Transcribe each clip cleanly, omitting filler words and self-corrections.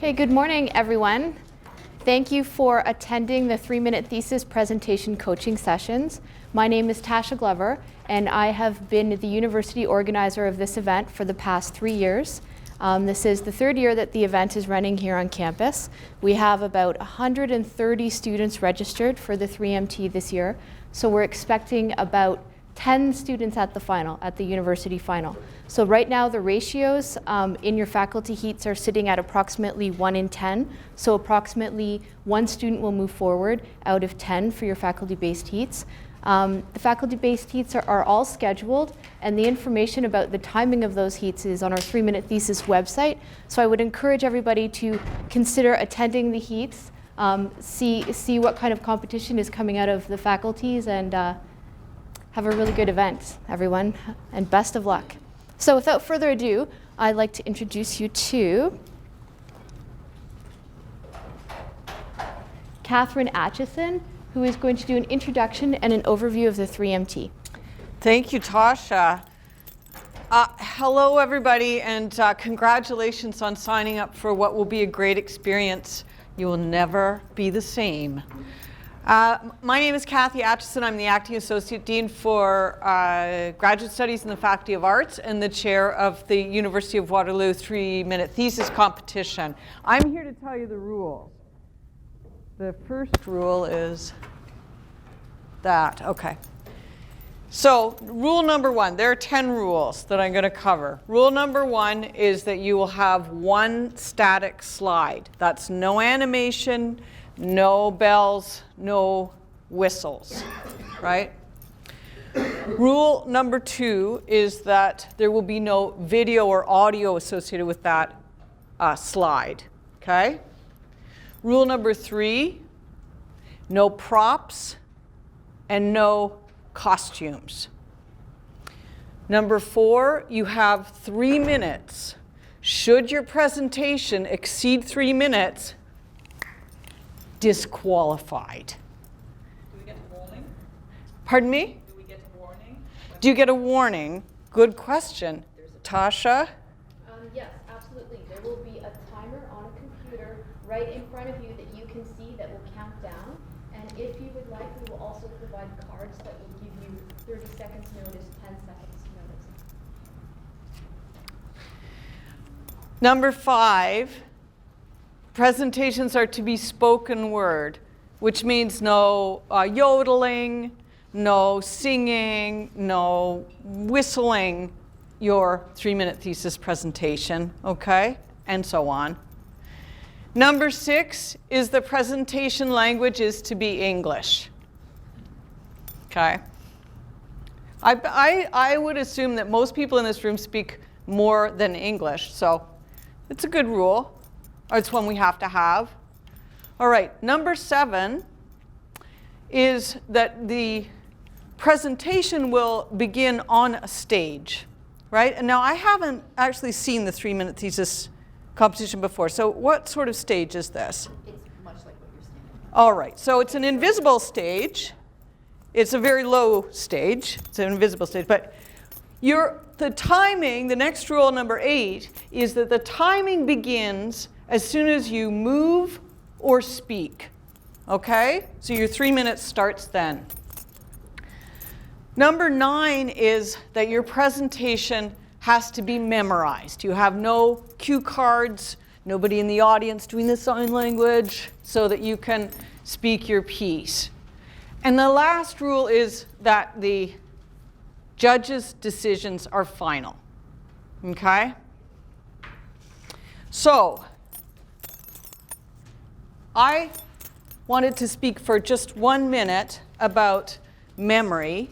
Okay, good morning, everyone. Thank you for attending the 3-minute thesis presentation coaching sessions. My name is Tasha Glover, and I have been the university organizer of this event for the past 3 years. This is the third year that the event is running here on campus. We have about 130 students registered for the 3MT this year, so we're expecting about 10 students at the final, at the university final. So right now the ratios in your faculty heats are sitting at approximately 1 in 10. So approximately 1 student will move forward out of 10 for your faculty-based heats. The faculty-based heats are all scheduled, and the information about the timing of those heats is on our 3-minute thesis website. So I would encourage everybody to consider attending the heats, see what kind of competition is coming out of the faculties, and have a really good event, everyone, and best of luck. So without further ado, I'd like to introduce you to Catherine Atchison, who is going to do an introduction and an overview of the 3MT. Thank you, Tasha. Hello, everybody, and congratulations on signing up for what will be a great experience. You will never be the same. My name is Kathy Atchison. I'm the Acting Associate Dean for Graduate Studies in the Faculty of Arts and the Chair of the University of Waterloo 3-minute thesis competition. I'm here to tell you the rules. The first rule is that, okay. So rule number 1, there are 10 rules that I'm going to cover. Rule number 1 is that you will have 1 static slide. That's no animation, no bells, no whistles, right? Rule number 2 is that there will be no video or audio associated with that slide, okay? Rule number 3, no props and no costumes. Number 4, you have 3 minutes. Should your presentation exceed 3 minutes, disqualified. Do we get a warning? Pardon me? Do we get a warning? Do you get a warning? Good question. Tasha? Yes, absolutely. There will be a timer on a computer right in front of you that you can see that will count down. And if you would like, we will also provide cards that will give you 30 seconds notice, 10 seconds notice. Number 5, presentations are to be spoken word, which means no yodeling, no singing, no whistling your 3-minute thesis presentation, okay? And so on. Number 6 is the presentation language is to be English, okay? I would assume that most people in this room speak more than English, so it's a good rule. Or it's one we have to have. All right, number 7 is that the presentation will begin on a stage, right? And now I haven't actually seen the 3-minute thesis competition before, so what sort of stage is this? It's much like what you're standing on. All right, so it's an invisible stage. It's a very low stage. It's an invisible stage, but the timing, the next rule, number 8, is that the timing begins as soon as you move or speak, okay? So your 3 minutes starts then. Number 9 is that your presentation has to be memorized. You have no cue cards, nobody in the audience doing the sign language, so that you can speak your piece. And the last rule is that the judges' decisions are final, okay? So, I wanted to speak for just 1 minute about memory.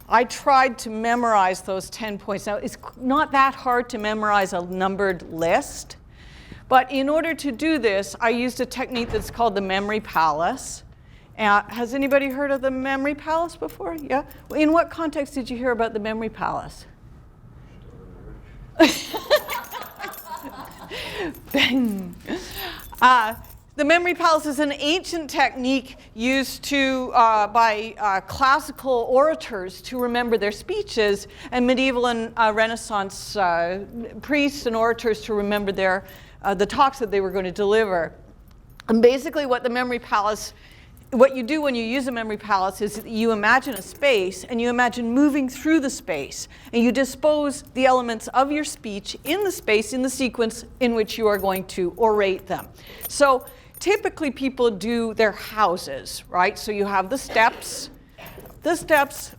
I tried to memorize those 10 points. Now, it's not that hard to memorize a numbered list, but in order to do this, I used a technique that's called the memory palace. Has anybody heard of the memory palace before? Yeah? In what context did you hear about the memory palace? Bang. The memory palace is an ancient technique used by classical orators to remember their speeches, and medieval and Renaissance priests and orators to remember their the talks that they were going to deliver. And basically what the memory palace, what you do when you use a memory palace is that you imagine a space and you imagine moving through the space, and you dispose the elements of your speech in the space in the sequence in which you are going to orate them. So typically people do their houses, right? So you have the steps,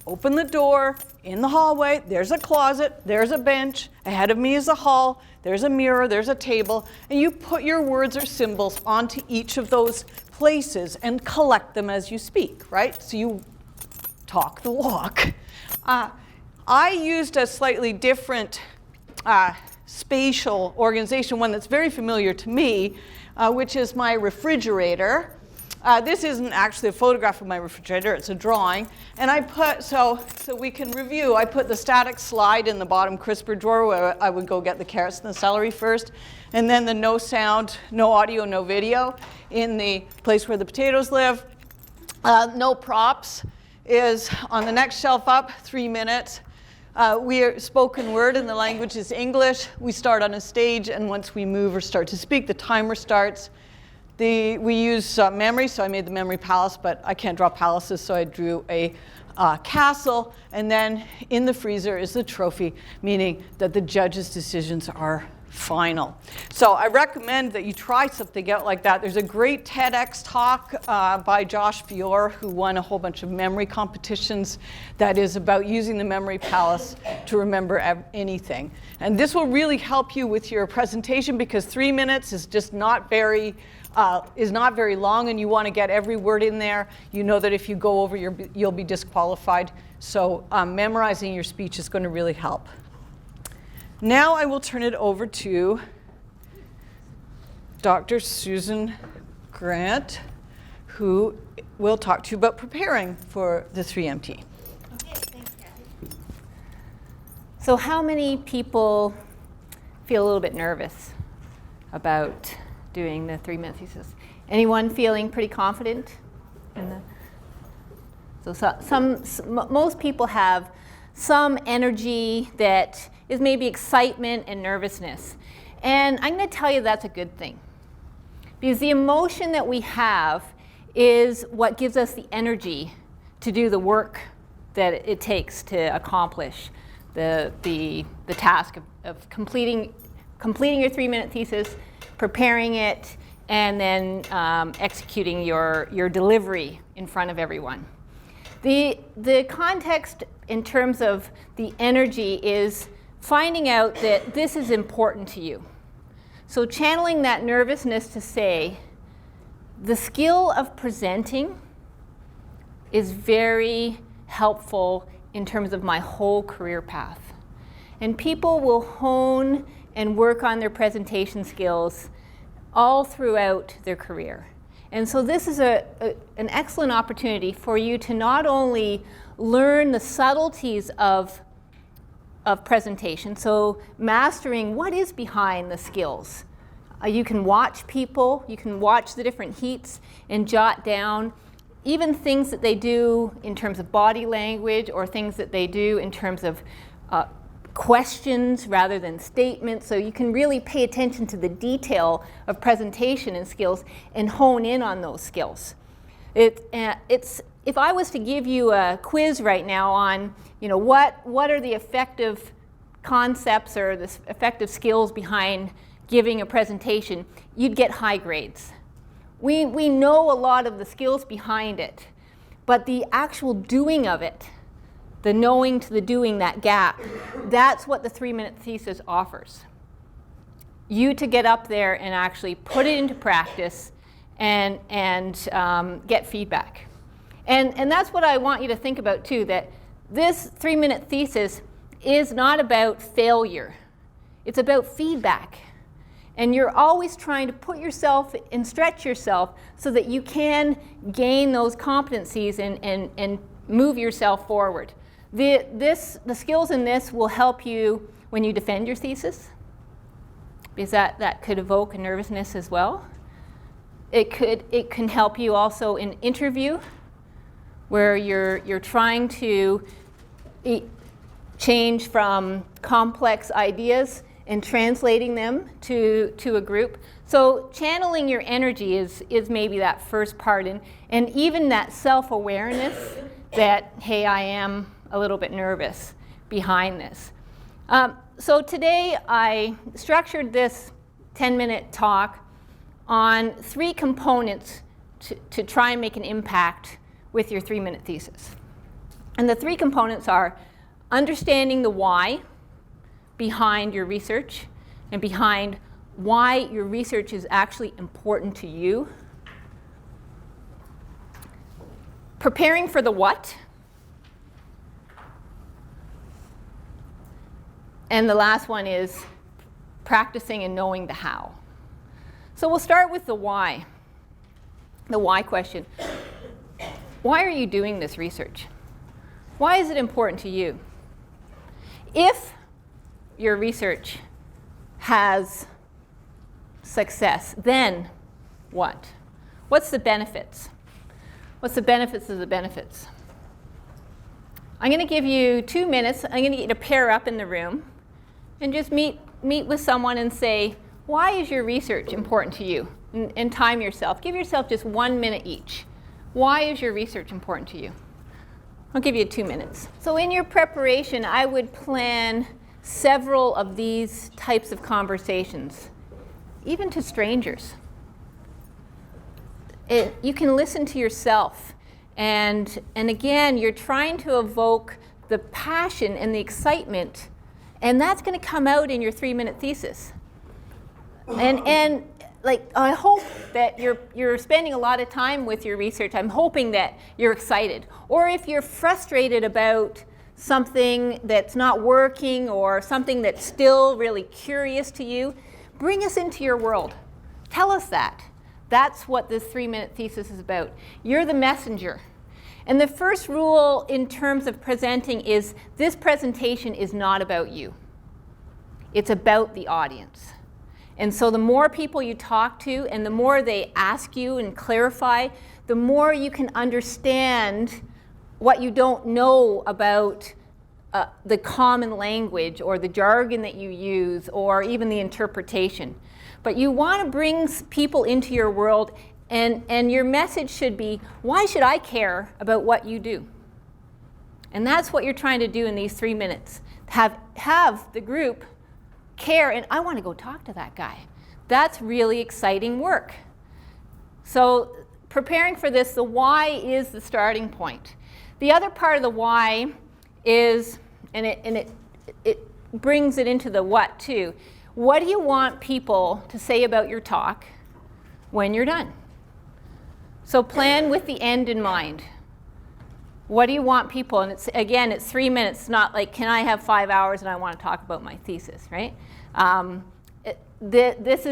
open the door, in the hallway, there's a closet, there's a bench, ahead of me is a hall, there's a mirror, there's a table, and you put your words or symbols onto each of those places and collect them as you speak, right? So you talk the walk. I used a slightly different spatial organization, one that's very familiar to me, which is my refrigerator. This isn't actually a photograph of my refrigerator, it's a drawing. And I put, so we can review, I put the static slide in the bottom crisper drawer where I would go get the carrots and the celery first. And then the no sound, no audio, no video in the place where the potatoes live. No props is on the next shelf up, 3 minutes. We are spoken word and the language is English. We start on a stage, and once we move or start to speak, the timer starts. We use memory, so I made the memory palace, but I can't draw palaces, so I drew a castle. And then in the freezer is the trophy, meaning that the judge's decisions are final. So I recommend that you try something out like that. There's a great TEDx talk by Josh Fiore, who won a whole bunch of memory competitions, that is about using the memory palace to remember anything. And this will really help you with your presentation, because 3 minutes is just not very long, and you want to get every word in there. You know that if you go over, you'll be disqualified. So memorizing your speech is going to really help. Now I will turn it over to Dr. Susan Grant, who will talk to you about preparing for the 3MT. Okay, thanks, Kathy. So how many people feel a little bit nervous about doing the 3-minute thesis? Anyone feeling pretty confident in the? Most people have some energy that is maybe excitement and nervousness. And I'm going to tell you that's a good thing. Because the emotion that we have is what gives us the energy to do the work that it takes to accomplish the task of completing your 3-minute thesis, preparing it, and then executing your delivery in front of everyone. The context in terms of the energy is finding out that this is important to you. So channeling that nervousness to say, the skill of presenting is very helpful in terms of my whole career path. And people will hone and work on their presentation skills all throughout their career. And so this is an excellent opportunity for you to not only learn the subtleties of presentation, so mastering what is behind the skills. You can watch people, you can watch the different heats and jot down even things that they do in terms of body language, or things that they do in terms of questions rather than statements. So you can really pay attention to the detail of presentation and skills and hone in on those skills. If I was to give you a quiz right now on, what are the effective concepts or the effective skills behind giving a presentation, you'd get high grades. We know a lot of the skills behind it, but the actual doing of it, the knowing to the doing, that gap, that's what the 3-minute thesis offers. You to get up there and actually put it into practice and get feedback. And that's what I want you to think about too, that this 3-minute thesis is not about failure. It's about feedback. And you're always trying to put yourself and stretch yourself so that you can gain those competencies and move yourself forward. The skills in this will help you when you defend your thesis, because that could evoke a nervousness as well. It can help you also in interview, where you're trying to change from complex ideas and translating them to a group. So channeling your energy is maybe that first part, and even that self-awareness that, hey, I am a little bit nervous behind this. So today I structured this 10-minute talk on 3 components to try and make an impact with your 3-minute thesis. And the 3 components are understanding the why behind your research and behind why your research is actually important to you. Preparing for the what. And the last one is practicing and knowing the how. So we'll start with the why question. Why are you doing this research? Why is it important to you? If your research has success, then what? What's the benefits? What's the benefits of the benefits? I'm going to give you 2 minutes. I'm going to get you to pair up in the room and just meet with someone and say, why is your research important to you? And time yourself. Give yourself just 1 minute each. Why is your research important to you? I'll give you 2 minutes. So in your preparation, I would plan several of these types of conversations, even to strangers. You can listen to yourself. And again, you're trying to evoke the passion and the excitement, and that's going to come out in your 3-minute thesis. And like, I hope that you're spending a lot of time with your research. I'm hoping that you're excited. Or if you're frustrated about something that's not working or something that's still really curious to you, bring us into your world. Tell us that. That's what this 3-minute thesis is about. You're the messenger. And the first rule in terms of presenting is this presentation is not about you. It's about the audience. And so the more people you talk to and the more they ask you and clarify, the more you can understand what you don't know about the common language or the jargon that you use or even the interpretation. But you want to bring people into your world, and your message should be, why should I care about what you do? And that's what you're trying to do in these 3 minutes. Have the group care, and I want to go talk to that guy. That's really exciting work. So preparing for this, the why is the starting point. The other part of the why is, and it brings it into the what too. What do you want people to say about your talk when you're done? So plan with the end in mind. What do you want people? And it's 3 minutes. It's not like, can I have 5 hours and I want to talk about my thesis, right? This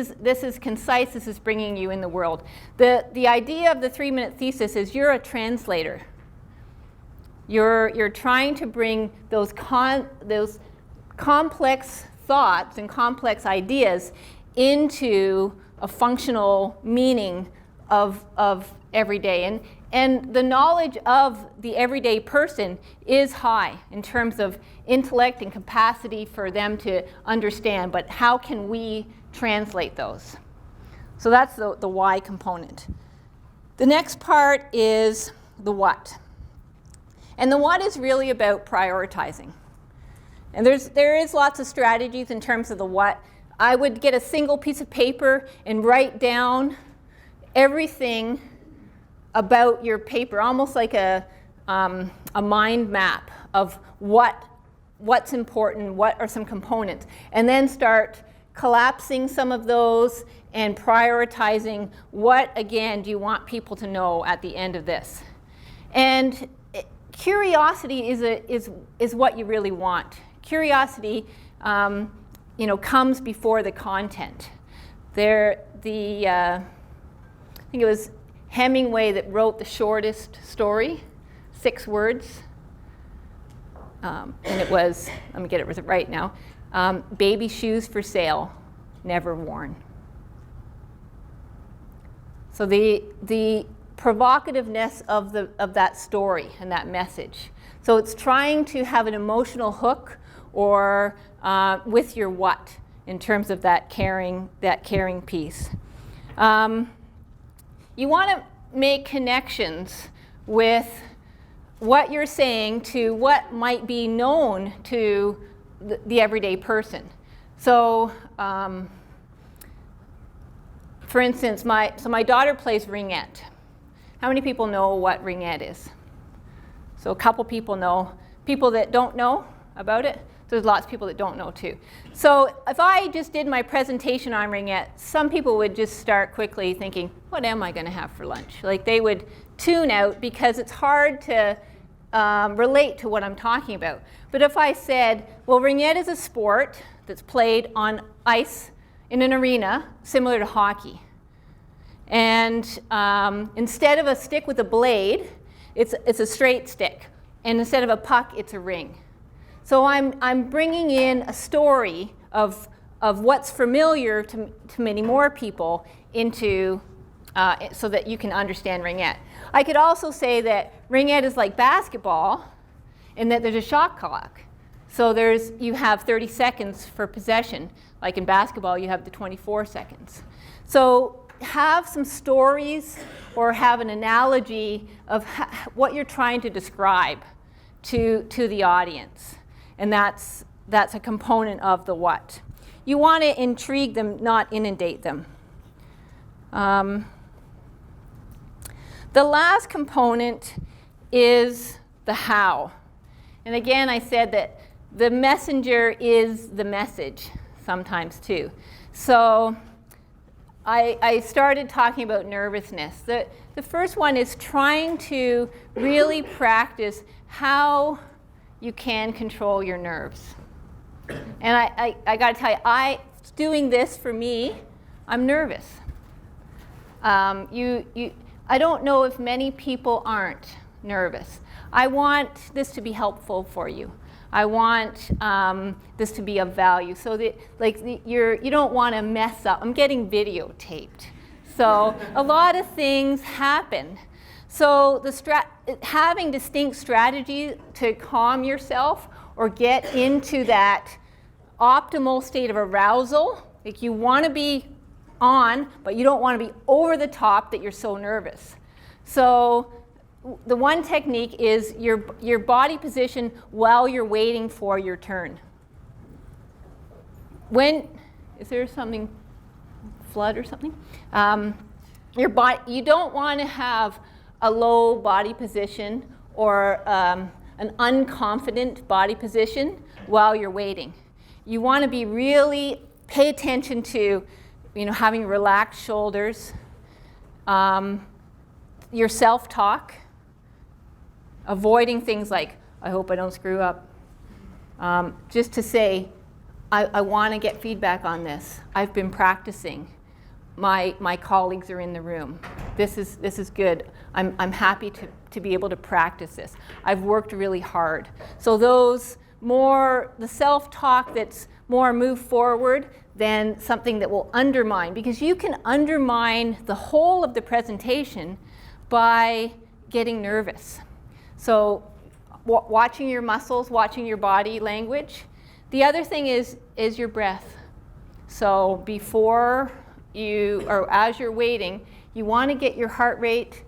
is concise. This is bringing you in the world. The idea of the 3-minute thesis is you're a translator. You're trying to bring those complex thoughts and complex ideas into a functional meaning of every day. And the knowledge of the everyday person is high in terms of intellect and capacity for them to understand, but how can we translate those? So that's the why component. The next part is the what. And the what is really about prioritizing. And there is lots of strategies in terms of the what. I would get a single piece of paper and write down everything about your paper, almost like a mind map of what's important, what are some components, and then start collapsing some of those and prioritizing what, again, do you want people to know at the end of this. And curiosity is what you really want. Curiosity comes before the content. I think it was Hemingway that wrote the shortest story, 6 words. And it was, let me get it right now, baby shoes for sale, never worn. So the provocativeness of that story and that message. So it's trying to have an emotional hook or with your what in terms of that caring piece. You want to make connections with what you're saying to what might be known to the everyday person. So, for instance, my daughter plays ringette. How many people know what ringette is? So a couple people know. People that don't know about it, there's lots of people that don't know too. So if I just did my presentation on ringette, some people would just start quickly thinking, what am I going to have for lunch? Like they would tune out because it's hard to relate to what I'm talking about. But if I said, well, ringette is a sport that's played on ice in an arena similar to hockey. And instead of a stick with a blade, it's a straight stick. And instead of a puck, it's a ring. So I'm bringing in a story of what's familiar to many more people into so that you can understand ringette. I could also say that ringette is like basketball and that there's a shot clock. So you have 30 seconds for possession. Like in basketball, you have the 24 seconds. So have some stories or have an analogy of what you're trying to describe to the audience. And that's a component of the what. You want to intrigue them, not inundate them. The last component is the how. And again, I said that the messenger is the message sometimes too. So I started talking about nervousness. The first one is trying to really practice how you can control your nerves. And I got to tell you, doing this for me, I'm nervous. I don't know if many people aren't nervous. I want this to be helpful for you. I want this to be of value, so that you don't want to mess up. I'm getting videotaped, so a lot of things happen. So having distinct strategies to calm yourself or get into that optimal state of arousal, like you want to be on, but you don't want to be over the top that you're so nervous. So the one technique is your body position while you're waiting for your turn. Is there something, flood or something? Your body, you don't want to have a low body position or an unconfident body position while you're waiting. You want to be really pay attention to, having relaxed shoulders, your self-talk, avoiding things like, I hope I don't screw up. Just to say, I want to get feedback on this. I've been practicing. My colleagues are in the room. This is good. I'm happy to be able to practice this. I've worked really hard. So the self-talk that's more move forward than something that will undermine, because you can undermine the whole of the presentation by getting nervous. So watching your muscles, watching your body language. The other thing is your breath. So before or as you're waiting, you want to get your heart rate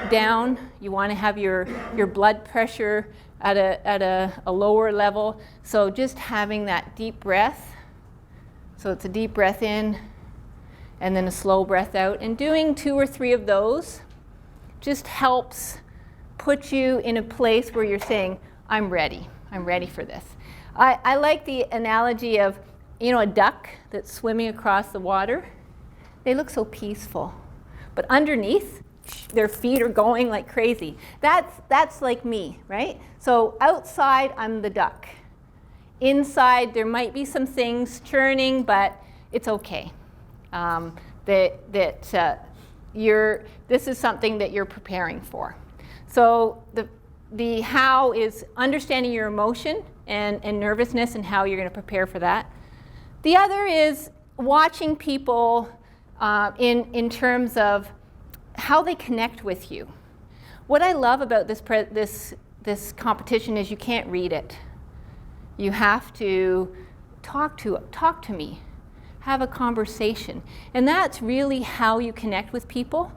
down. You want to have your blood pressure at a lower level. So just having that deep breath. So it's a deep breath in and then a slow breath out. And doing 2 or 3 of those just helps put you in a place where you're saying, I'm ready for this. I like the analogy of, a duck that's swimming across the water. They look so peaceful. But underneath, their feet are going like crazy. That's like me, right? So outside, I'm the duck. Inside, there might be some things churning, but it's okay. This is something that you're preparing for. So the how is understanding your emotion and nervousness and how you're going to prepare for that. The other is watching people in terms of how they connect with you. What I love about this competition is you can't read it. You have to talk to me. have a conversation. And that's really how you connect with people,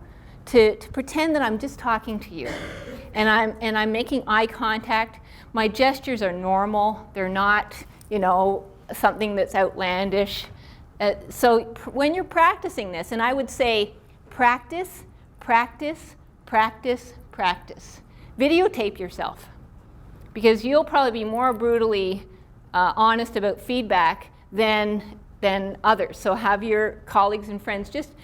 to pretend that I'm just talking to you. And I'm making eye contact. My gestures are normal. They're not, something that's outlandish. So when you're practicing this, and I would say practice, practice, practice, practice. Videotape yourself, because you'll probably be more brutally honest about feedback than others. So have your colleagues and friends just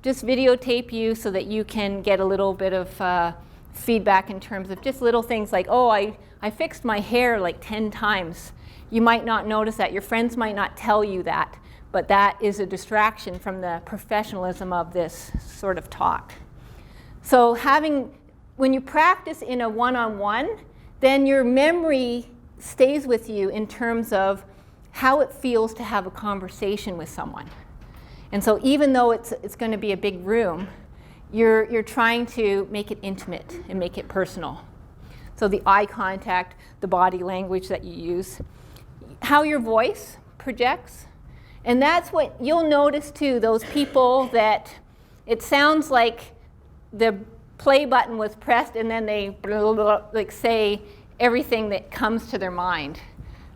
videotape you so that you can get a little bit of feedback in terms of just little things like, oh, I fixed my hair like 10 times. You might not notice that. Your friends might not tell you that, but that is a distraction from the professionalism of this sort of talk. So when you practice in a one-on-one, then your memory stays with you in terms of how it feels to have a conversation with someone. And so even though it's going to be a big room, you're trying to make it intimate and make it personal. So the eye contact, the body language that you use, how your voice projects. And that's what you'll notice too, those people that it sounds like the play button was pressed and then they like say everything that comes to their mind,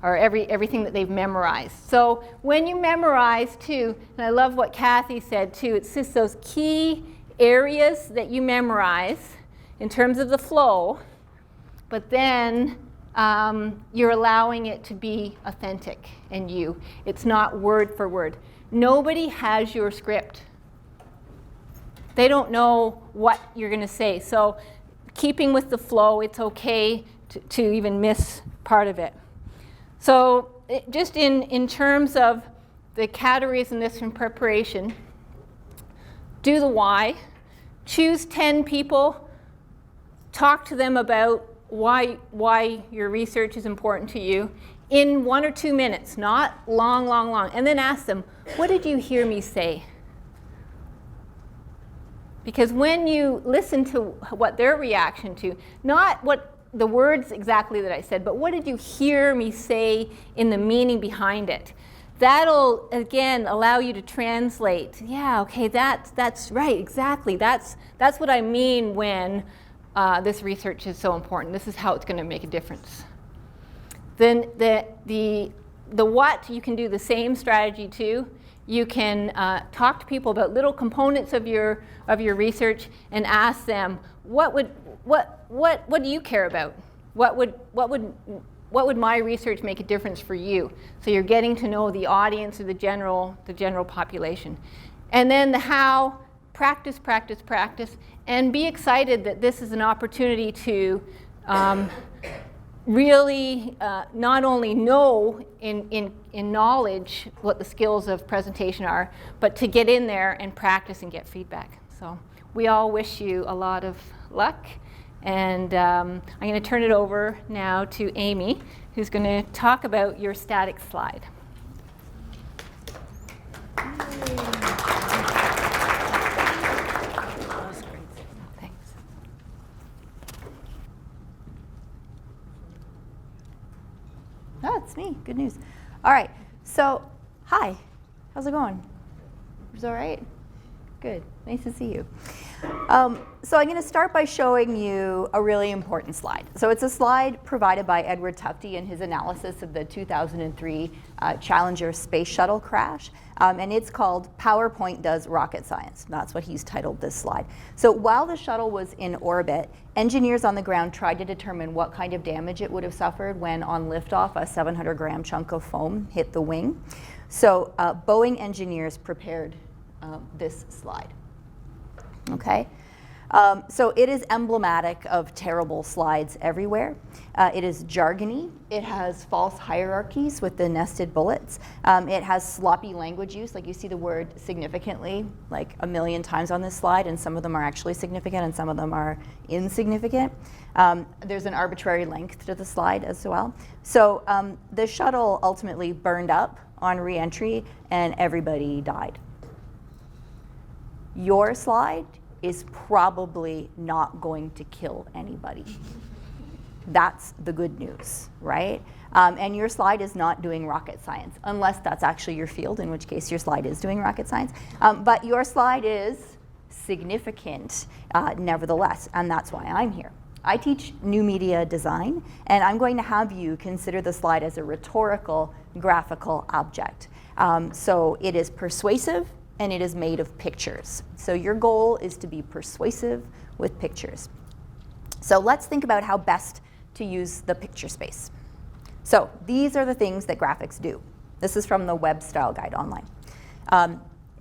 or everything that they've memorized. So when you memorize too, and I love what Kathy said too, it's just those key areas that you memorize in terms of the flow, but then you're allowing it to be authentic and you. It's not word for word. Nobody has your script. They don't know what you're going to say. So keeping with the flow, it's okay to even miss part of it. So just in terms of the categories in this in preparation, do the why. Choose 10 people. Talk to them about why your research is important to you in 1 or 2 minutes, not long. And then ask them, what did you hear me say? Because when you listen to what their reaction to, not what the words exactly that I said, but what did you hear me say in the meaning behind it? That'll, again, allow you to translate. Yeah, okay, that's right, exactly. That's what I mean when this research is so important. This is how it's going to make a difference. Then the what, you can do the same strategy too. You can talk to people about little components of your research and ask them, what do you care about? What would my research make a difference for you? So you're getting to know the audience or the general population. And then the how, practice, practice, practice, and be excited that this is an opportunity to really not only know in knowledge what the skills of presentation are, but to get in there and practice and get feedback. So we all wish you a lot of luck. And I'm going to turn it over now to Amy, who's going to talk about your static slide. Thanks. Oh, it's me. Good news. All right. So, hi. How's it going? Is it all right? Good. Nice to see you. So I'm going to start by showing you a really important slide. So it's a slide provided by Edward Tufte in his analysis of the 2003 Challenger space shuttle crash. And it's called PowerPoint Does Rocket Science. That's what he's titled this slide. So while the shuttle was in orbit, engineers on the ground tried to determine what kind of damage it would have suffered when on liftoff a 700-gram chunk of foam hit the wing. So Boeing engineers prepared this slide. Okay, so it is emblematic of terrible slides everywhere. It is jargony. It has false hierarchies with the nested bullets. It has sloppy language use, like you see the word significantly like 1 million times on this slide, and some of them are actually significant and some of them are insignificant. There's an arbitrary length to the slide as well. So the shuttle ultimately burned up on re-entry and everybody died. Your slide is probably not going to kill anybody. That's the good news, right? And your slide is not doing rocket science, unless that's actually your field, in which case your slide is doing rocket science. But your slide is significant nevertheless, and that's why I'm here. I teach new media design, and I'm going to have you consider the slide as a rhetorical graphical object. So it is persuasive, and it is made of pictures. So your goal is to be persuasive with pictures. So let's think about how best to use the picture space. So these are the things that graphics do. This is from the Web Style Guide online.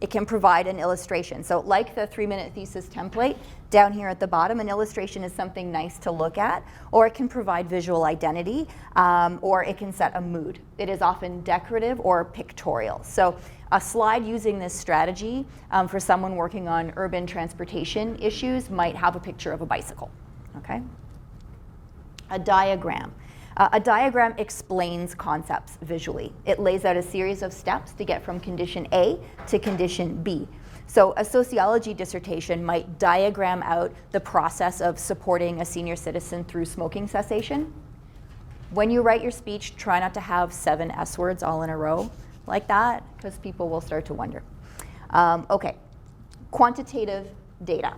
It can provide an illustration. So like the 3-minute thesis template, down here at the bottom, an illustration is something nice to look at, or it can provide visual identity, or it can set a mood. It is often decorative or pictorial. So a slide using this strategy for someone working on urban transportation issues might have a picture of a bicycle, okay? A diagram. A diagram explains concepts visually. It lays out a series of steps to get from condition A to condition B. So a sociology dissertation might diagram out the process of supporting a senior citizen through smoking cessation. When you write your speech, try not to have 7 S words all in a row like that, because people will start to wonder. Okay, quantitative data.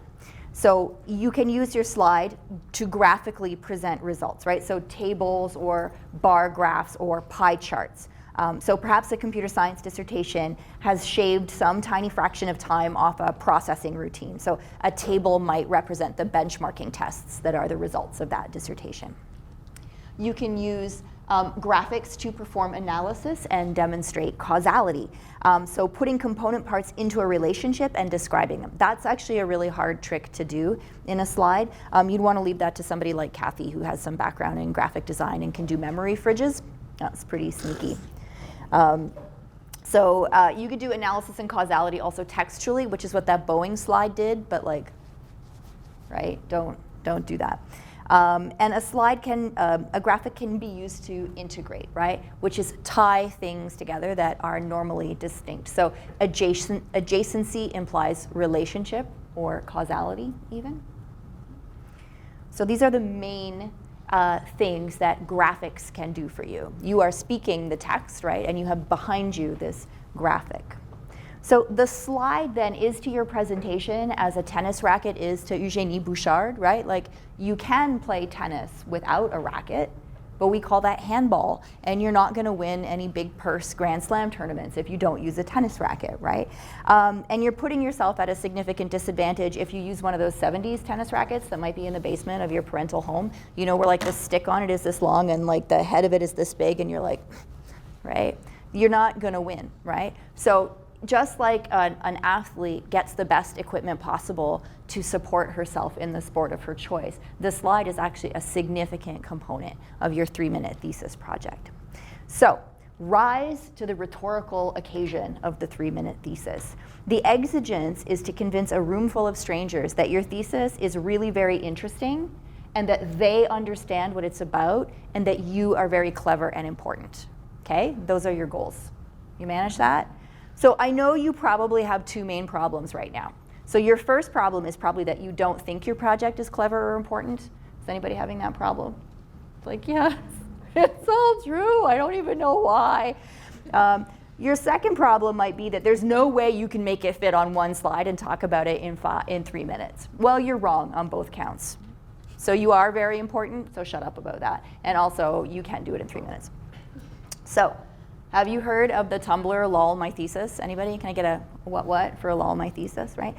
So you can use your slide to graphically present results, right? So tables or bar graphs or pie charts. So perhaps a computer science dissertation has shaved some tiny fraction of time off a processing routine. So a table might represent the benchmarking tests that are the results of that dissertation. You can use graphics to perform analysis and demonstrate causality. So putting component parts into a relationship and describing them. That's actually a really hard trick to do in a slide. You'd want to leave that to somebody like Kathy, who has some background in graphic design and can do memory fridges. That's pretty sneaky. So you could do analysis and causality also textually, which is what that Boeing slide did, but like, right, don't do that. And a slide can, a graphic can be used to integrate, right? Which is tie things together that are normally distinct. So adjacency implies relationship or causality even. So these are the main things that graphics can do for you. You are speaking the text, right? And you have behind you this graphic. So the slide then is to your presentation as a tennis racket is to Eugénie Bouchard, right? Like you can play tennis without a racket, but we call that handball, and you're not gonna win any big purse Grand Slam tournaments if you don't use a tennis racket, right? And you're putting yourself at a significant disadvantage if you use one of those 70s tennis rackets that might be in the basement of your parental home, you know, where like the stick on it is this long and like the head of it is this big and you're like, right? You're not gonna win, right? So just like an athlete gets the best equipment possible to support herself in the sport of her choice, the slide is actually a significant component of your 3-minute thesis project. So rise to the rhetorical occasion of the 3-minute thesis. The exigence is to convince a room full of strangers that your thesis is really very interesting and that they understand what it's about and that you are very clever and important. Okay, those are your goals. You manage that? So I know you probably have 2 main problems right now. So your first problem is probably that you don't think your project is clever or important. Is anybody having that problem? It's like, yes, it's all true. I don't even know why. Your second problem might be that there's no way you can make it fit on one slide and talk about it in 3 minutes. Well, you're wrong on both counts. So you are very important, so shut up about that. And also, you can do it in 3 minutes. So, have you heard of the Tumblr lol my thesis? Anybody? Can I get a what for a lol my thesis, right?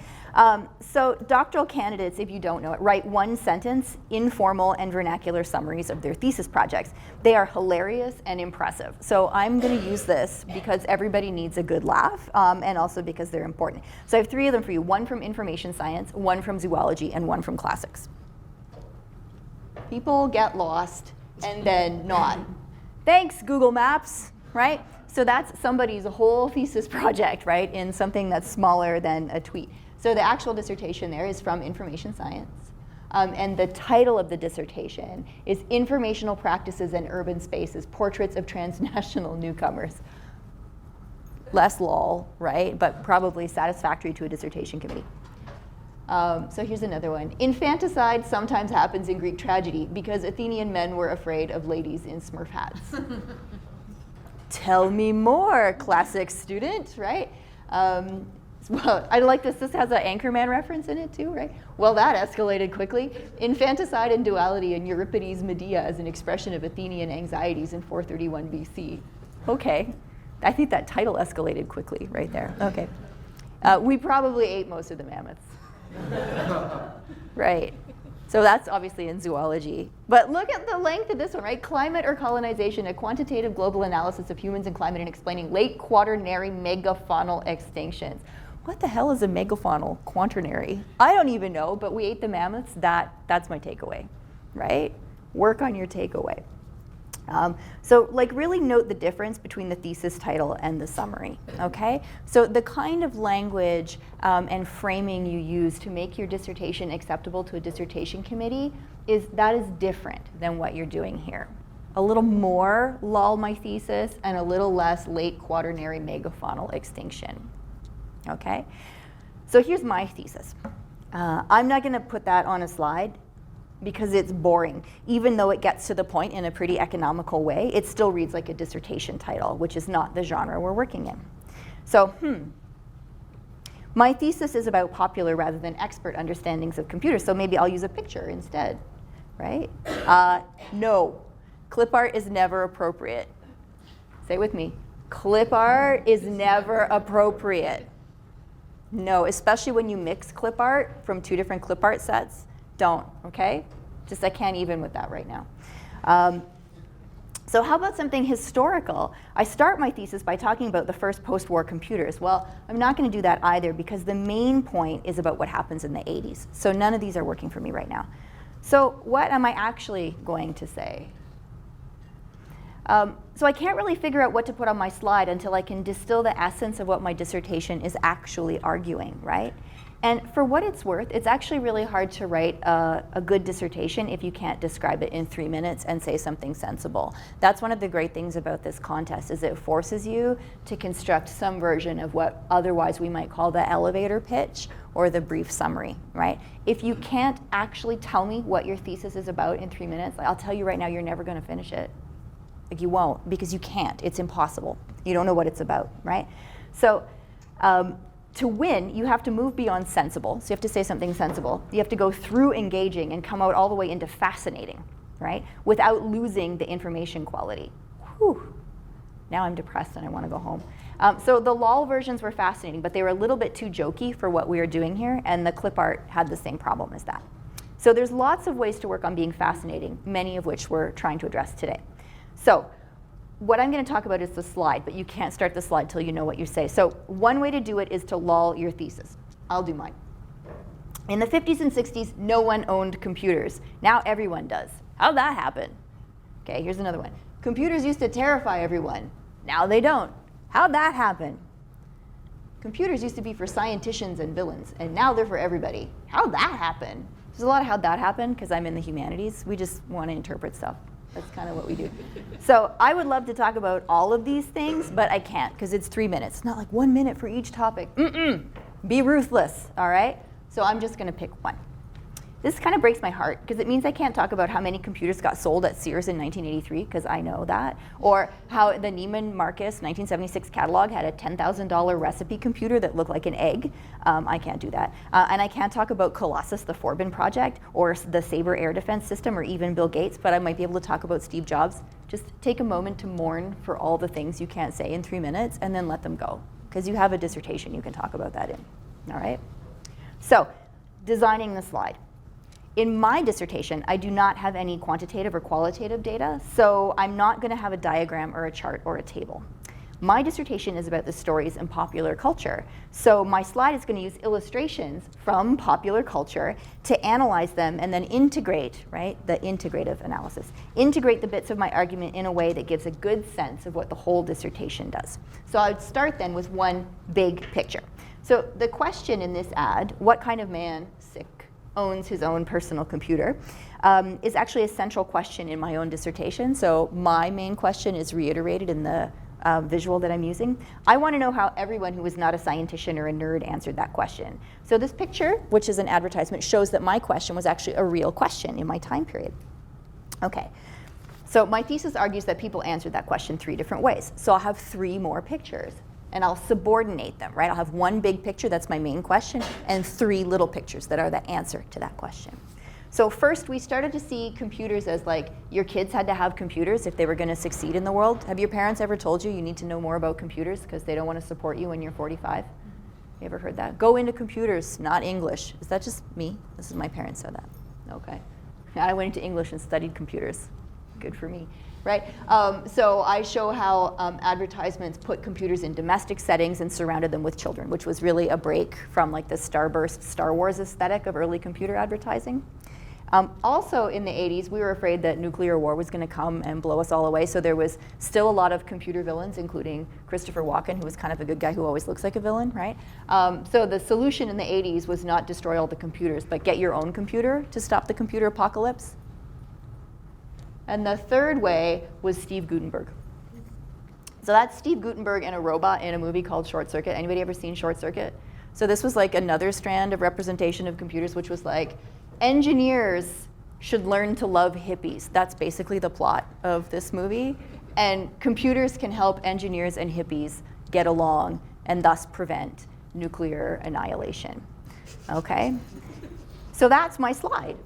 So doctoral candidates, if you don't know it, write 1-sentence informal and vernacular summaries of their thesis projects. They are hilarious and impressive. So I'm going to use this because everybody needs a good laugh and also because they're important. So I have 3 of them for you, 1 from information science, 1 from zoology, and 1 from classics. People get lost and then not. Thanks, Google Maps. Right? So that's somebody's whole thesis project, right, in something that's smaller than a tweet. So the actual dissertation there is from information science. And the title of the dissertation is Informational Practices in Urban Spaces, Portraits of Transnational Newcomers. Less lol, right? But probably satisfactory to a dissertation committee. So here's another one. Infanticide sometimes happens in Greek tragedy because Athenian men were afraid of ladies in Smurf hats. Tell me more, classic student, right? Well, I like this. This has an Anchorman reference in it too, right? Well, that escalated quickly. Infanticide and duality in Euripides' Medea as an expression of Athenian anxieties in 431 BC. Okay, I think that title escalated quickly right there. Okay. We probably ate most of the mammoths. Right. So that's obviously in zoology. But look at the length of this one, right? Climate or colonization, a quantitative global analysis of humans and climate and explaining late quaternary megafaunal extinctions. What the hell is a megafaunal quaternary? I don't even know, but we ate the mammoths. That's my takeaway, right? Work on your takeaway. So like really note the difference between the thesis title and the summary, okay? So the kind of language and framing you use to make your dissertation acceptable to a dissertation committee is different than what you're doing here. A little more lol my thesis and a little less late quaternary megafaunal extinction, okay? So here's my thesis. I'm not gonna put that on a slide because it's boring. Even though it gets to the point in a pretty economical way, it still reads like a dissertation title, which is not the genre we're working in. So, my thesis is about popular rather than expert understandings of computers, so maybe I'll use a picture instead, right? No, clip art is never appropriate. Say it with me. Clip art is never appropriate. No, especially when you mix clip art from 2 different clip art sets. Don't, okay? Just I can't even with that right now. So how about something historical? I start my thesis by talking about the first post-war computers. Well, I'm not going to do that either because the main point is about what happens in the 80s. So none of these are working for me right now. So what am I actually going to say? So I can't really figure out what to put on my slide until I can distill the essence of what my dissertation is actually arguing, right? And for what it's worth, it's actually really hard to write a good dissertation if you can't describe it in 3 minutes and say something sensible. That's one of the great things about this contest is it forces you to construct some version of what otherwise we might call the elevator pitch or the brief summary, right? If you can't actually tell me what your thesis is about in 3 minutes, I'll tell you right now, you're never gonna finish it. Like you won't, because you can't, it's impossible. You don't know what it's about, right? So, to win, you have to move beyond sensible. So you have to say something sensible. You have to go through engaging and come out all the way into fascinating, right? Without losing the information quality. Whew. Now I'm depressed and I want to go home. So the lol versions were fascinating, but they were a little bit too jokey for what we were doing here, and the clip art had the same problem as that. So there's lots of ways to work on being fascinating, many of which we're trying to address today. So what I'm going to talk about is the slide, but you can't start the slide till you know what you say. So one way to do it is to lull your thesis. I'll do mine. In the 50s and 60s, no one owned computers. Now everyone does. How'd that happen? Okay, here's another one. Computers used to terrify everyone. Now they don't. How'd that happen? Computers used to be for scienticians and villains, and now they're for everybody. How'd that happen? There's a lot of how'd that happen because I'm in the humanities. We just want to interpret stuff. That's kind of what we do. So I would love to talk about all of these things, but I can't because it's 3 minutes. It's not like 1 minute for each topic. Be ruthless, all right? So I'm just going to pick one. This kind of breaks my heart because it means I can't talk about how many computers got sold at Sears in 1983 because I know that, or how the Neiman Marcus 1976 catalog had a $10,000 recipe computer that looked like an egg. I can't do that. And I can't talk about Colossus, the Forbin project, or the Sabre air defense system, or even Bill Gates, but I might be able to talk about Steve Jobs. Just take a moment to mourn for all the things you can't say in 3 minutes and then let them go because you have a dissertation you can talk about that in, all right? So, designing the slide. In my dissertation, I do not have any quantitative or qualitative data, so I'm not going to have a diagram or a chart or a table. My dissertation is about the stories in popular culture, so my slide is going to use illustrations from popular culture to analyze them and then integrate, right, the integrative analysis. Integrate the bits of my argument in a way that gives a good sense of what the whole dissertation does. So I would start then with one big picture. So the question in this ad, what kind of man, sick, owns his own personal computer, is actually a central question in my own dissertation. So my main question is reiterated in the visual that I'm using. I want to know how everyone who is not a scientician or a nerd answered that question. So this picture, which is an advertisement, shows that my question was actually a real question in my time period. Okay, so my thesis argues that people answered that question 3 different ways. So I'll have 3 more pictures, and I'll subordinate them, right? I'll have one big picture, that's my main question, and 3 little pictures that are the answer to that question. So first, we started to see computers as like, your kids had to have computers if they were going to succeed in the world. Have your parents ever told you need to know more about computers because they don't want to support you when you're 45? You ever heard that? Go into computers, not English. Is that just me? This is my parents said that. Okay. I went into English and studied computers. Good for me, right? So I show how advertisements put computers in domestic settings and surrounded them with children, which was really a break from like the starburst Star Wars aesthetic of early computer advertising. Also in the 80s, we were afraid that nuclear war was going to come and blow us all away, so there was still a lot of computer villains, including Christopher Walken, who was kind of a good guy who always looks like a villain, right? So the solution in the 80s was not destroy all the computers, but get your own computer to stop the computer apocalypse. And the third way was Steve Gutenberg. So that's Steve Gutenberg and a robot in a movie called Short Circuit. Anybody ever seen Short Circuit? So this was like another strand of representation of computers, which was like, engineers should learn to love hippies. That's basically the plot of this movie. And computers can help engineers and hippies get along and thus prevent nuclear annihilation. Okay? So that's my slide.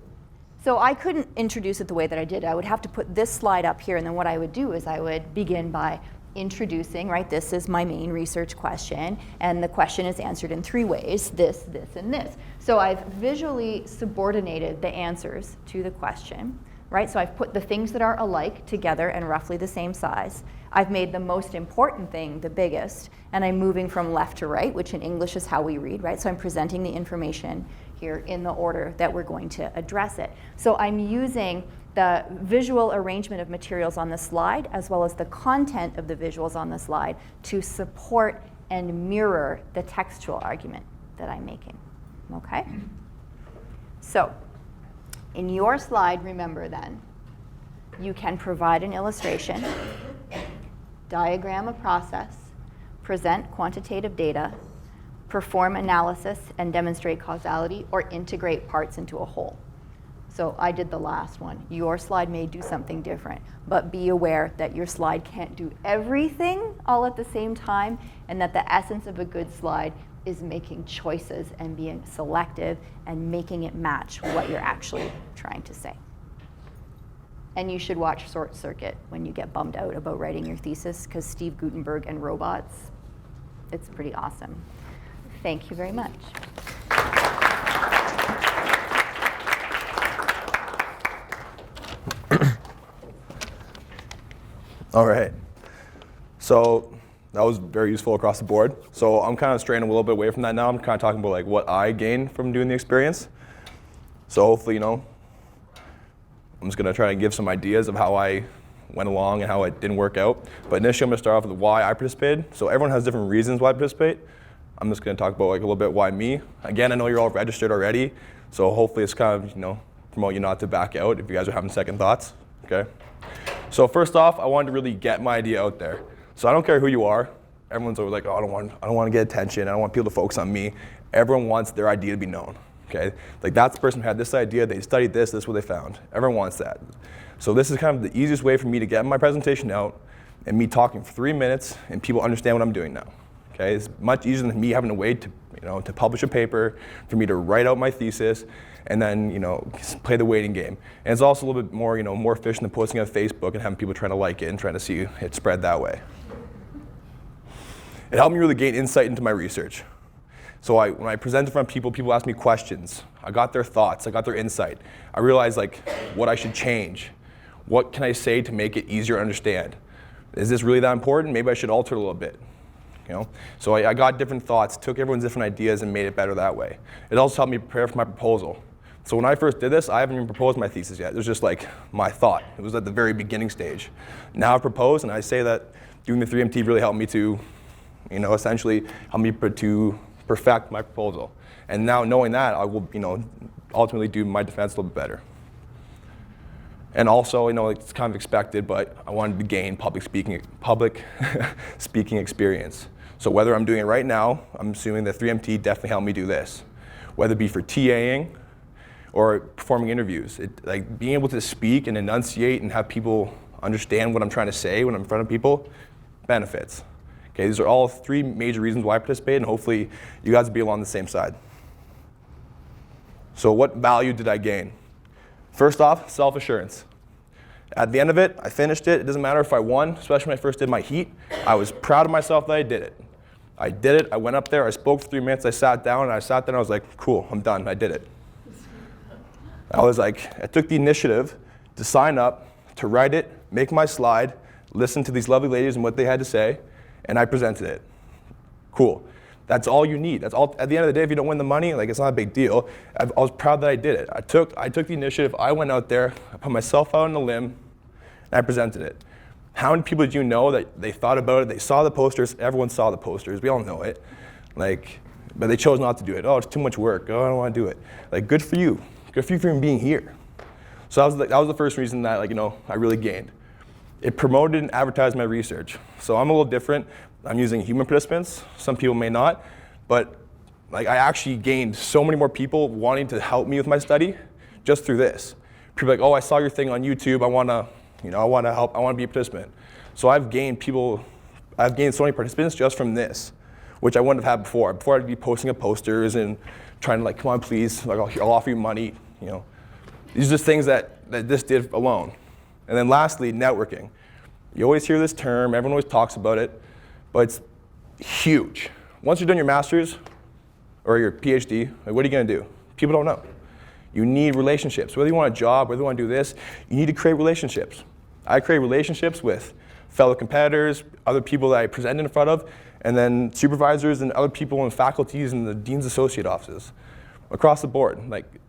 So I couldn't introduce it the way that I did. I would have to put this slide up here, and then what I would do is I would begin by introducing, right, this is my main research question, and the question is answered in 3 ways, this, this, and this. So I've visually subordinated the answers to the question, right? So I've put the things that are alike together and roughly the same size. I've made the most important thing the biggest, and I'm moving from left to right, which in English is how we read, right? So I'm presenting the information here in the order that we're going to address it. So I'm using the visual arrangement of materials on the slide, as well as the content of the visuals on the slide, to support and mirror the textual argument that I'm making, okay? So, in your slide, remember then, you can provide an illustration, diagram a process, present quantitative data, perform analysis and demonstrate causality, or integrate parts into a whole. So I did the last one. Your slide may do something different, but be aware that your slide can't do everything all at the same time, and that the essence of a good slide is making choices and being selective and making it match what you're actually trying to say. And you should watch Short Circuit when you get bummed out about writing your thesis, because Steve Gutenberg and robots, it's pretty awesome. Thank you very much. All right. So that was very useful across the board. So I'm kind of straying a little bit away from that now. I'm kind of talking about like what I gained from doing the experience. So hopefully, I'm just going to try and give some ideas of how I went along and how it didn't work out. But initially, I'm going to start off with why I participated. So everyone has different reasons why I participate. I'm just going to talk about like a little bit why me. Again, I know you're all registered already, so hopefully it's kind of promote you not to back out if you guys are having second thoughts. Okay. So first off, I wanted to really get my idea out there. So I don't care who you are. Everyone's always like, oh, I don't want to get attention. I don't want people to focus on me. Everyone wants their idea to be known. Okay. Like that's the person who had this idea. They studied this. This is what they found. Everyone wants that. So this is kind of the easiest way for me to get my presentation out and me talking for 3 minutes and people understand what I'm doing now. Okay, it's much easier than me having to wait to, to publish a paper, for me to write out my thesis, and then, play the waiting game. And it's also a little bit more, more efficient than posting on Facebook and having people trying to like it and trying to see it spread that way. It helped me really gain insight into my research. So when I presented in front of people asked me questions. I got their thoughts, I got their insight. I realized what I should change. What can I say to make it easier to understand? Is this really that important? Maybe I should alter it a little bit. So I got different thoughts, took everyone's different ideas and made it better that way. It also helped me prepare for my proposal. So when I first did this, I haven't even proposed my thesis yet. It was just like my thought. It was at the very beginning stage. Now I've proposed, and I say that doing the 3MT really helped me to, essentially help me to perfect my proposal. And now knowing that, I will, ultimately do my defense a little bit better. And also, it's kind of expected, but I wanted to gain public speaking experience. So whether I'm doing it right now, I'm assuming that 3MT definitely helped me do this. Whether it be for TAing or performing interviews, like being able to speak and enunciate and have people understand what I'm trying to say when I'm in front of people, benefits. Okay, these are all 3 major reasons why I participate, and hopefully you guys will be along the same side. So what value did I gain? First off, self-assurance. At the end of it, I finished it. It doesn't matter if I won, especially when I first did my heat. I was proud of myself that I did it. I did it. I went up there. I spoke for 3 minutes. I sat down, and I was like, cool, I'm done. I did it. I took the initiative to sign up, to write it, make my slide, listen to these lovely ladies and what they had to say, and I presented it. Cool. That's all you need. That's all. At the end of the day, if you don't win the money, it's not a big deal. I was proud that I did it. I took the initiative. I went out there. I put myself out on a limb, and I presented it. How many people did you know that they thought about it? They saw the posters. Everyone saw the posters. We all know it. But they chose not to do it. Oh, it's too much work. Oh, I don't want to do it. Good for you. Good for you for being here. So that was the first reason that I really gained. It promoted and advertised my research. So I'm a little different. I'm using human participants. Some people may not, but I actually gained so many more people wanting to help me with my study just through this. People are like, oh, I saw your thing on YouTube. I want to help. I want to be a participant. So I've gained so many participants just from this, which I wouldn't have had before. Before I'd be posting up posters and trying to come on, please, I'll offer you money. These are just things that this did alone. And then lastly, networking. You always hear this term, everyone always talks about it, but it's huge. Once you're done your master's or your PhD, what are you going to do? People don't know. You need relationships. Whether you want a job, whether you want to do this, you need to create relationships. I create relationships with fellow competitors, other people that I present in front of, and then supervisors and other people in faculties and the dean's associate offices. Across the board,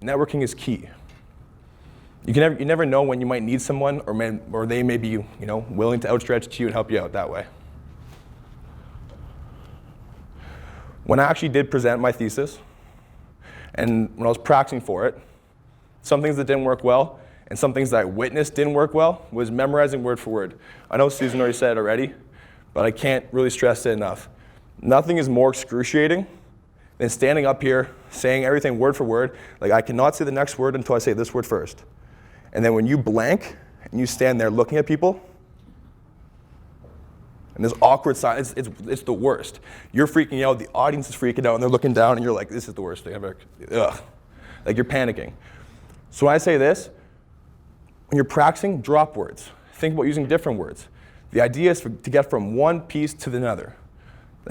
networking is key. You never know when you might need someone, or they may be, willing to outstretch to you and help you out that way. When I actually did present my thesis, and when I was practicing for it, some things that didn't work well, and some things that I witnessed didn't work well, was memorizing word for word. I know Susan already said it already, but I can't really stress it enough. Nothing is more excruciating than standing up here, saying everything word for word. I cannot say the next word until I say this word first. And then when you blank, and you stand there looking at people, and there's awkward silence, it's the worst. You're freaking out, the audience is freaking out, and they're looking down, and you're like, this is the worst thing ever. Ugh. You're panicking. So when I say this, when you're practicing, drop words. Think about using different words. The idea is to get from one piece to the other.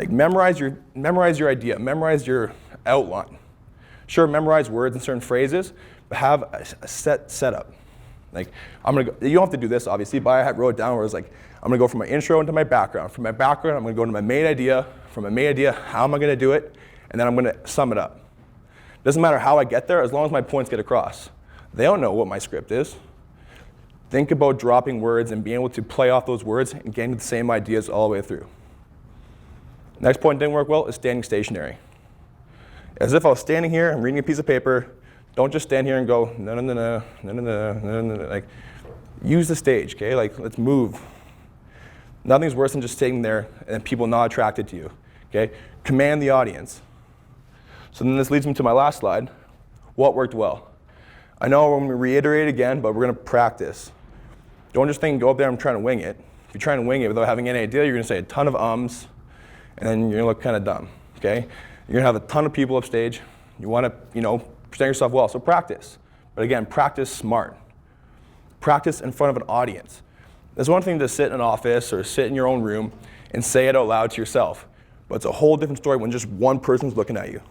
Memorize your idea, memorize your outline. Sure, memorize words and certain phrases, but have a set setup. You don't have to do this, obviously, but I wrote it down where it's I'm going to go from my intro into my background. From my background, I'm going to go to my main idea. From my main idea, how am I going to do it? And then I'm going to sum it up. Doesn't matter how I get there, as long as my points get across. They don't know what my script is. Think about dropping words and being able to play off those words and getting the same ideas all the way through. Next point didn't work well is standing stationary. As if I was standing here and reading a piece of paper. Don't just stand here and go, no, no, no, no, no, no, no, no, no. Use the stage, okay? Let's move. Nothing's worse than just sitting there and people not attracted to you, okay? Command the audience. So then this leads me to my last slide. What worked well? I know I'm going to reiterate again, but we're going to practice. Don't just think, go up there and try to wing it. If you're trying to wing it without having any idea, you're going to say a ton of ums, and then you're going to look kind of dumb, okay? You're going to have a ton of people up stage. You want to, present yourself well, so practice. But again, practice smart. Practice in front of an audience. There's one thing to sit in an office or sit in your own room and say it out loud to yourself, but it's a whole different story when just one person's looking at you.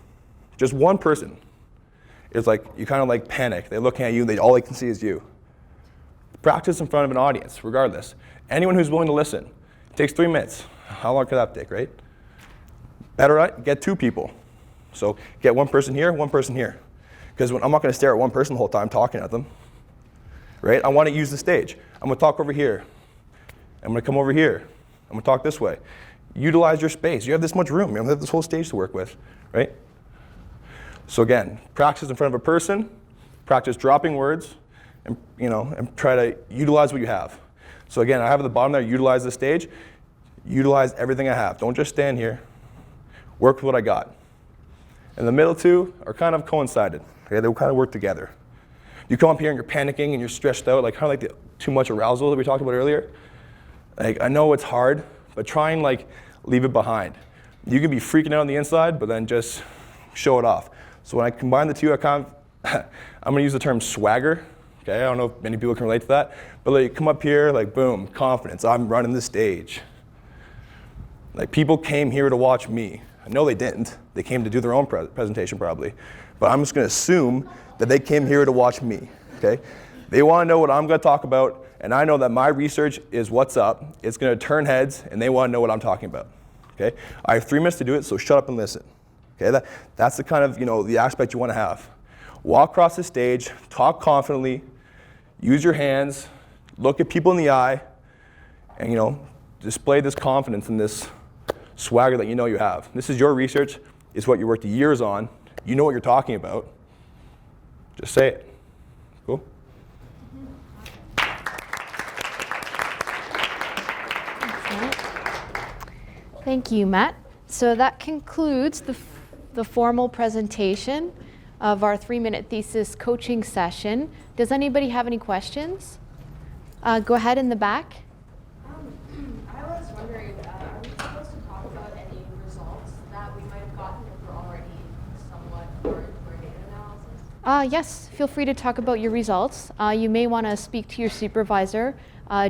Just one person. It's you kind of panic. They're looking at you, and all they can see is you. Practice in front of an audience, regardless. Anyone who's willing to listen. It takes 3 minutes. How long could that take, right? Better get 2 people. So get one person here, one person here. Because I'm not going to stare at one person the whole time talking at them, right? I want to use the stage. I'm going to talk over here. I'm going to come over here. I'm going to talk this way. Utilize your space. You have this much room. You have this whole stage to work with, right? So again, practice in front of a person, practice dropping words, and, and try to utilize what you have. So again, I have at the bottom there, utilize the stage. Utilize everything I have. Don't just stand here. Work with what I got. And the middle two are kind of coincided. Okay? They kind of work together. You come up here and you're panicking and you're stressed out, like kind of like the too much arousal that we talked about earlier. Like, I know it's hard, but try and like leave it behind. You can be freaking out on the inside, but then just show it off. So when I combine the two, I kind of, I'm going to use the term swagger. Okay, I don't know if many people can relate to that, but like come up here, like boom, confidence. I'm running the stage. Like people came here to watch me. I know they didn't. They came to do their own presentation probably, but I'm just going to assume that they came here to watch me. Okay, they want to know what I'm going to talk about, and I know that my research is what's up. It's going to turn heads, and they want to know what I'm talking about. Okay, I have 3 minutes to do it, so shut up and listen. Okay, that's the kind of the aspect you want to have. Walk across the stage, talk confidently. Use your hands, look at people in the eye, and display this confidence and this swagger that you have. This is your research. It's what you worked years on. You know what you're talking about. Just say it. Cool? Thank you, Matt. So that concludes the formal presentation of our 3-minute thesis coaching session. Does anybody have any questions? Go ahead in the back. I was wondering, are we supposed to talk about any results that we might have gotten if we're already somewhat far into our data analysis? Yes, feel free to talk about your results. You may want to speak to your supervisor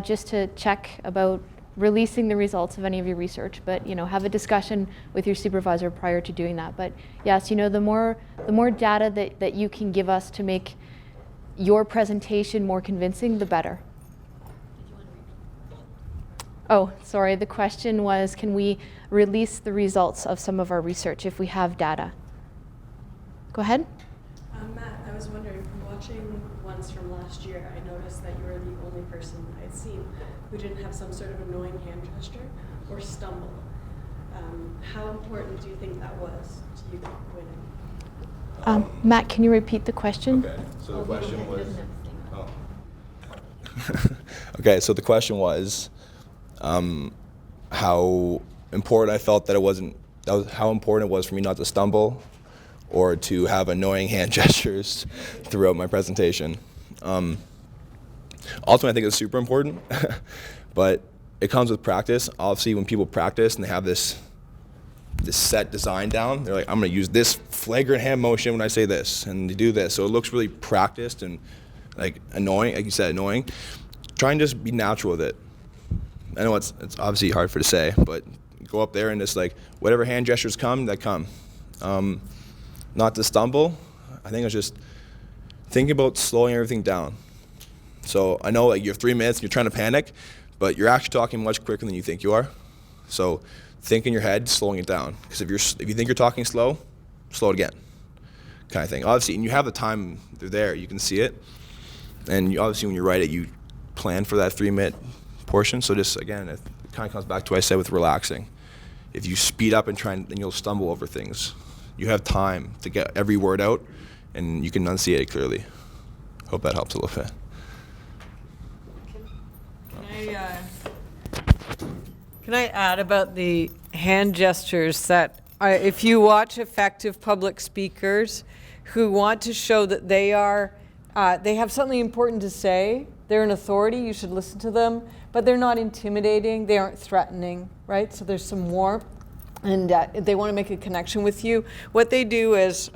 just to check about releasing the results of any of your research, but have a discussion with your supervisor prior to doing that. But yes, the more data that you can give us to make your presentation more convincing, the better. Oh, sorry, the question was, can we release the results of some of our research if we have data? Go ahead. Matt, I was wondering, from watching ones from last year, I noticed that you were the only person I'd seen who didn't have some sort of annoying hand gesture or stumble. How important do you think that was to you winning? Matt, can you repeat the question? Okay, so the question was. Okay, so the question was how important I felt how important it was for me not to stumble or to have annoying hand gestures throughout my presentation. Ultimately, I think it's super important, but it comes with practice. Obviously, when people practice and they have this set design down, they're like, I'm going to use this flagrant hand motion when I say this, and they do this. So it looks really practiced and like annoying, like you said, annoying. Try and just be natural with it. I know it's obviously hard for to say, but go up there and just like whatever hand gestures come, that come. Not to stumble. I think it's just thinking about slowing everything down. So I know like you have 3 minutes and you're trying to panic, but you're actually talking much quicker than you think you are. So think in your head, slowing it down. Because if you think you're talking slow, slow it again, kind of thing. Obviously, and you have the time, they're there, you can see it. And obviously when you write it, you plan for that 3-minute portion. So just, again, it kind of comes back to what I said with relaxing. If you speed up and try, then you'll stumble over things. You have time to get every word out, and you can enunciate it clearly. Hope that helps a little bit. Can I add about the hand gestures that if you watch effective public speakers who want to show that they have something important to say, they're an authority, you should listen to them, but they're not intimidating, they aren't threatening, right? So there's some warmth, and they want to make a connection with you. What they do is,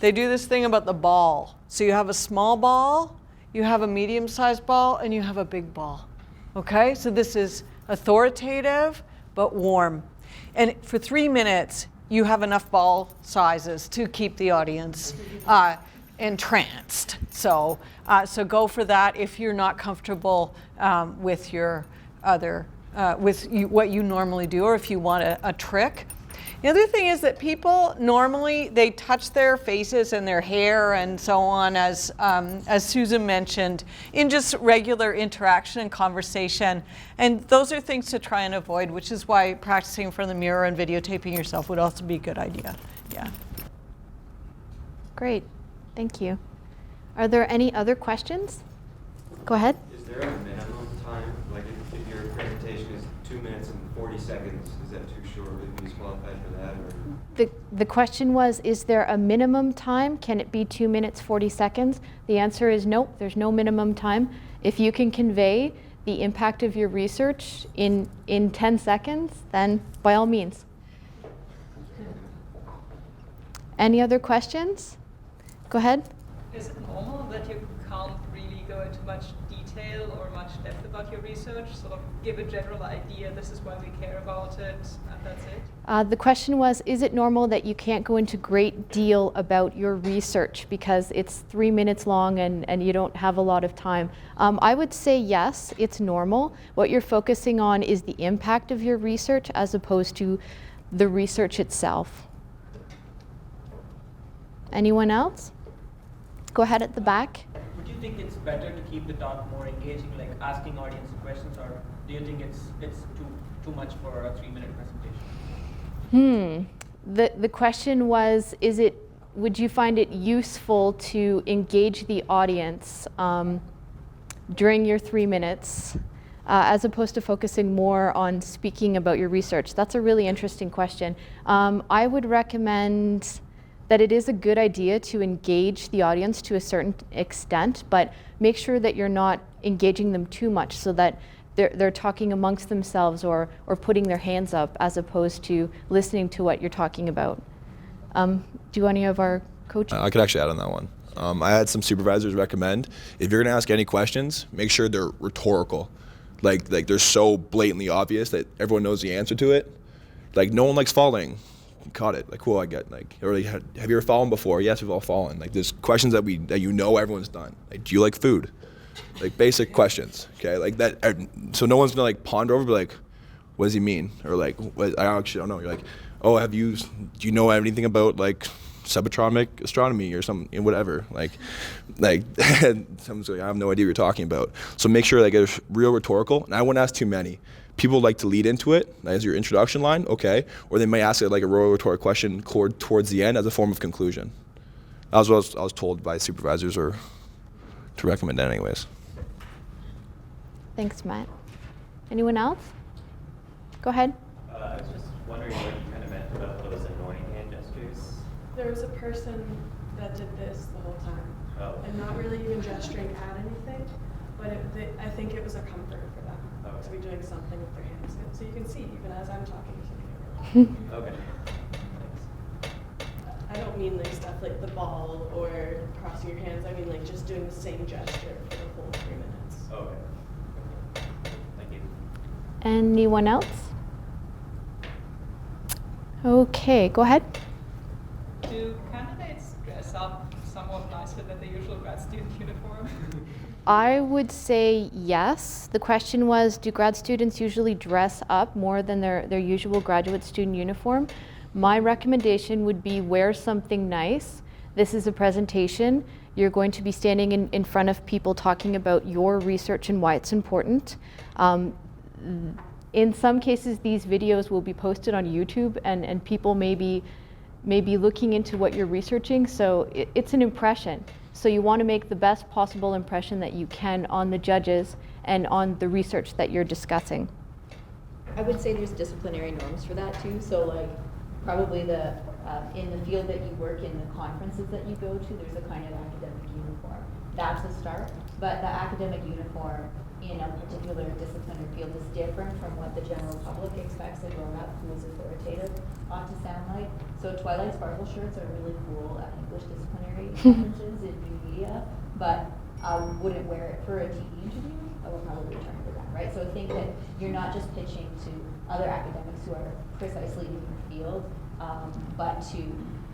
they do this thing about the ball. So you have a small ball, you have a medium-sized ball, and you have a big ball. Okay, so this is authoritative but warm. And for 3 minutes, you have enough ball sizes to keep the audience entranced. So go for that if you're not comfortable with your other, what you normally do, or if you want a trick. The other thing is that people normally, they touch their faces and their hair and so on, as Susan mentioned, in just regular interaction and conversation. And those are things to try and avoid, which is why practicing in front of the mirror and videotaping yourself would also be a good idea. Yeah. Great. Thank you. Are there any other questions? Go ahead. Is there a minimum time? Like if your presentation is 2 minutes and 40 seconds, is that too short? Would you be disqualified for that? Or? The question was, is there a minimum time? Can it be 2 minutes, 40 seconds? The answer is nope, there's no minimum time. If you can convey the impact of your research in 10 seconds, then by all means. Any other questions? Go ahead. Is it normal that you can't really go into much detail or much depth about your research? Sort of give a general idea, this is why we care about it, and that's it? The question was, is it normal that you can't go into great deal about your research because it's 3 minutes long and you don't have a lot of time? I would say yes, it's normal. What you're focusing on is the impact of your research as opposed to the research itself. Anyone else? Go ahead at the back. Would you think it's better to keep the talk more engaging, like asking audience questions, or do you think it's too much for a 3-minute presentation? The question was, would you find it useful to engage the audience during your 3 minutes as opposed to focusing more on speaking about your research? That's a really interesting question. I would recommend that it is a good idea to engage the audience to a certain extent, but make sure that you're not engaging them too much so that they're talking amongst themselves or putting their hands up as opposed to listening to what you're talking about. Do any of our coaches? I could actually add on that one. I had some supervisors recommend, if you're gonna ask any questions, make sure they're rhetorical. Like they're so blatantly obvious that everyone knows the answer to it. Like no one likes falling. Caught it. Like cool, I get like. Or like, have you ever fallen before? Yes, we've all fallen. Like there's questions that you know everyone's done. Like, do you like food? Like basic questions. Okay, like that. So no one's gonna like ponder over, but like, what does he mean? Or like, I actually don't know. You're like, oh, do you know anything about like subatomic astronomy or something, whatever. Like someone's like, I have no idea what you're talking about. So make sure like it's real rhetorical. And I wouldn't ask too many. People like to lead into it as your introduction line, okay, or they might ask it like a rhetorical question towards the end as a form of conclusion. That was what I was told by supervisors or to recommend that anyways. Thanks, Matt. Anyone else? Go ahead. I was just wondering what you kind of meant about those annoying hand gestures. There was a person that did this the whole time, and not really even gesturing at anything, but I think it was a comfort for them to be doing something with their hands. So you can see, even as I'm talking to you. Okay. I don't mean like stuff like the ball or crossing your hands. I mean like just doing the same gesture for the whole 3 minutes. Okay. Thank you. Anyone else? Okay, go ahead. Do candidates dress up somewhat nicer than the usual grad student uniform? I would say yes. The question was, do grad students usually dress up more than their usual graduate student uniform? My recommendation would be wear something nice. This is a presentation. You're going to be standing in front of people talking about your research and why it's important. In some cases, these videos will be posted on YouTube and people may be looking into what you're researching, so it's an impression. So you want to make the best possible impression that you can on the judges and on the research that you're discussing. I would say there's disciplinary norms for that too. So like probably in the field that you work in, the conferences that you go to, there's a kind of academic uniform. That's a start, but the academic uniform in a particular disciplinary field is different from what the general public expects a grown-up who is authoritative ought to sound like. So Twilight Sparkle shirts are really cool at English disciplinary conferences in new media, but I wouldn't wear it for a TV interview. I would probably turn it around, right? So I think that you're not just pitching to other academics who are precisely in your field, but to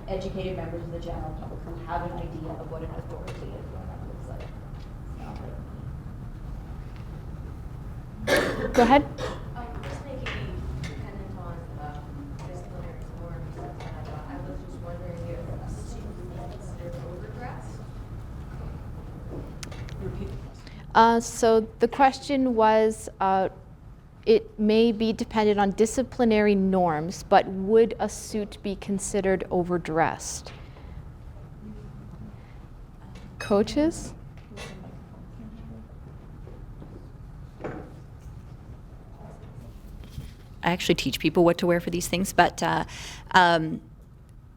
educated members of the general public who have an idea of what an authoritative grown-up looks like. Go ahead. This may be dependent on disciplinary norms, I was just wondering if a student is considered overdressed. Repeat. So the question was, it may be dependent on disciplinary norms, but would a suit be considered overdressed? coaches. I actually teach people what to wear for these things, but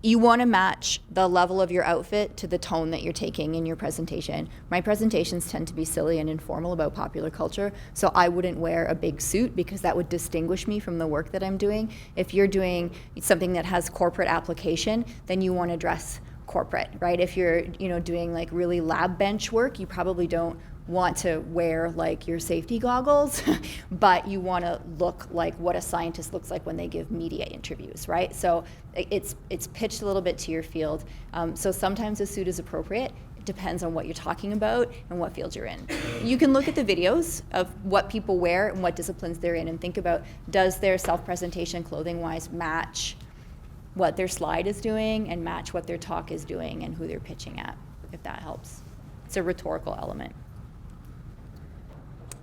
you want to match the level of your outfit to the tone that you're taking in your presentation. My presentations tend to be silly and informal about popular culture, so I wouldn't wear a big suit because that would distinguish me from the work that I'm doing. If you're doing something that has corporate application, then you want to dress corporate, right? If you're doing like really lab bench work, you probably don't want to wear like your safety goggles, but you want to look like what a scientist looks like when they give media interviews, right? So it's pitched a little bit to your field. So sometimes a suit is appropriate. It depends on what you're talking about and what field you're in. You can look at the videos of what people wear and what disciplines they're in and think about, does their self-presentation clothing-wise match what their slide is doing and match what their talk is doing and who they're pitching at, if that helps. It's a rhetorical element.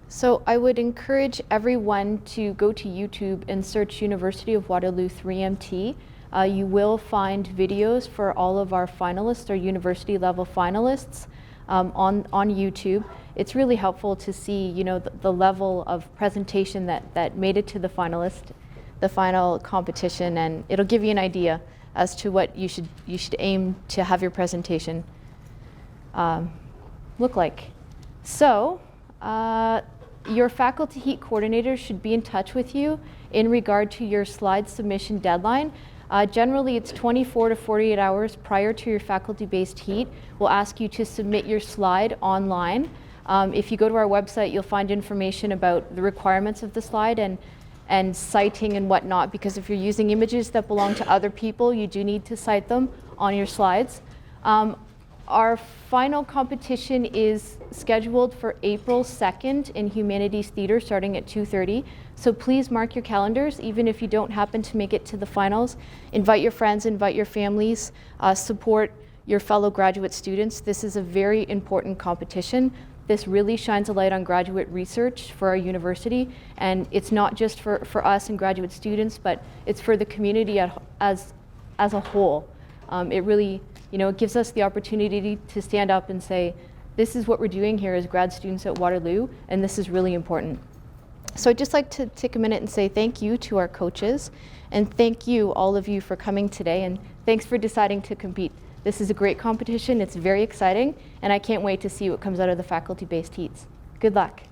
So I would encourage everyone to go to YouTube and search University of Waterloo 3MT. You will find videos for all of our finalists, our university level finalists, on YouTube. It's really helpful to see, the level of presentation that made it to the final competition, and it'll give you an idea as to what you should aim to have your presentation look like. So. Your faculty heat coordinator should be in touch with you in regard to your slide submission deadline. Generally, it's 24 to 48 hours prior to your faculty-based heat. We'll ask you to submit your slide online. If you go to our website, you'll find information about the requirements of the slide and citing and whatnot, because if you're using images that belong to other people, you do need to cite them on your slides. Our final competition is scheduled for April 2nd in Humanities Theater starting at 2:30. So please mark your calendars, even if you don't happen to make it to the finals. Invite your friends, invite your families, support your fellow graduate students. This is a very important competition. This really shines a light on graduate research for our university, and it's not just for us and graduate students, but it's for the community as a whole. It really it gives us the opportunity to stand up and say, this is what we're doing here as grad students at Waterloo, and this is really important. So I'd just like to take a minute and say thank you to our coaches, and thank you, all of you, for coming today, and thanks for deciding to compete. This is a great competition, it's very exciting, and I can't wait to see what comes out of the faculty-based heats. Good luck.